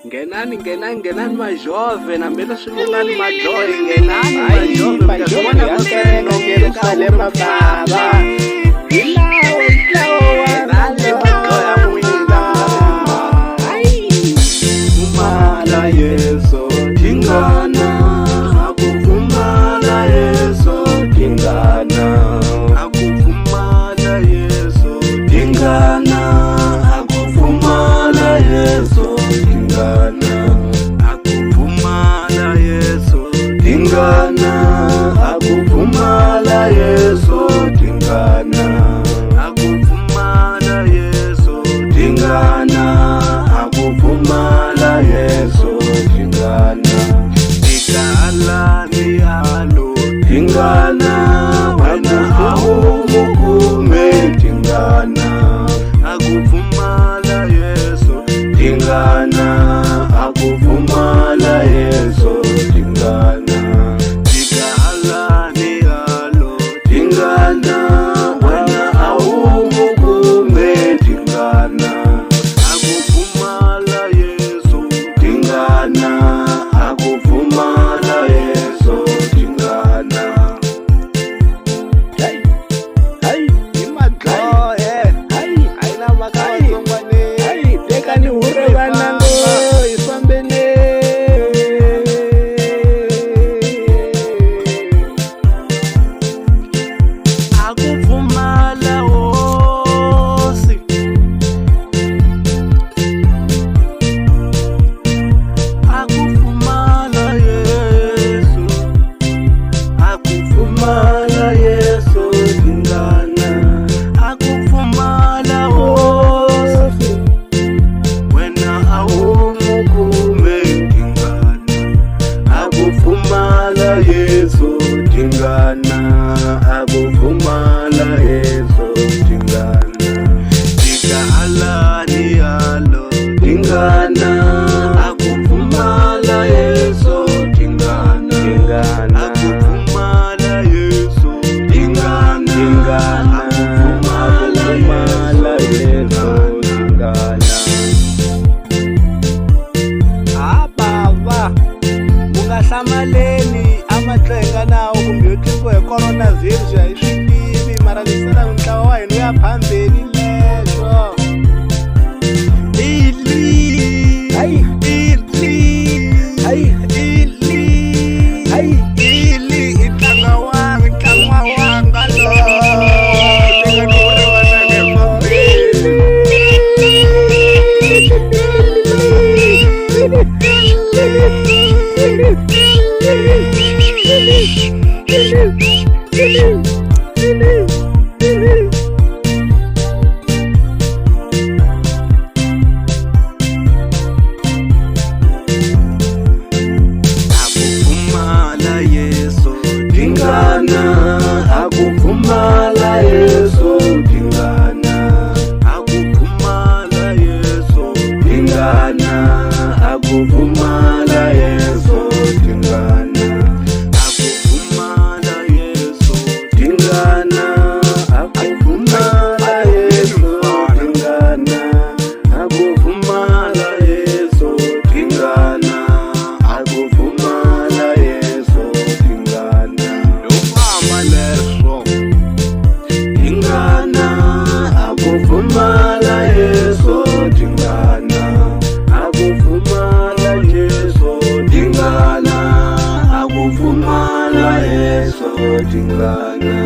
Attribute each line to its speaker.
Speaker 1: Ngenani majove na mbele sulungani majove ngenani majove
Speaker 2: Yerusalema baba ilawo
Speaker 1: Fumala Yesu tingana akufumala Yesu tingana akufumala Yesu tingana akufumala Yesu tingana akufumala Yesu tingana akufumala Yesu tingana akufumala Yesu tingana akufumala Yesu tingana ikala ni alo tingana wana ahumukume tingana akufumala Yesu tingana akufumala Yesu tingana ikala ni alo tingana wana ahumukume tingana akufumala Yesu tingana akufumala Yesu tingana
Speaker 2: Hai imadlo hai aina makawazongwane hai dekani hure banango ifambene
Speaker 1: akufumala wosi akufumala Yesu akufumala Yesu tingana akufumala wosi wena awumukume tingana akufumala Yesu tingana akufumala Yesu tingana ikala ni alo tingana akufumala Yesu tingana akufumala Yesu tingana akufumala Yesu tingana
Speaker 2: ababa mungahlamaleni amatlenga nawo kumbe uthimbo hi coronavirus ya hi swi tivi mara lisela ntlawa wa hina ya phambeni leswo
Speaker 1: akufumala Yesu tingana akufumala Yesu tingana akufumala Yesu tingana akufumala Yesu tingana akufumala Yesu tingana akufumala Yesu tingana akufumala Yesu tingana akufumala Yesu tingana ufama leswo tingana akufumala Yesu tingana akufumala Yesu tingana akufumala Yesu tingana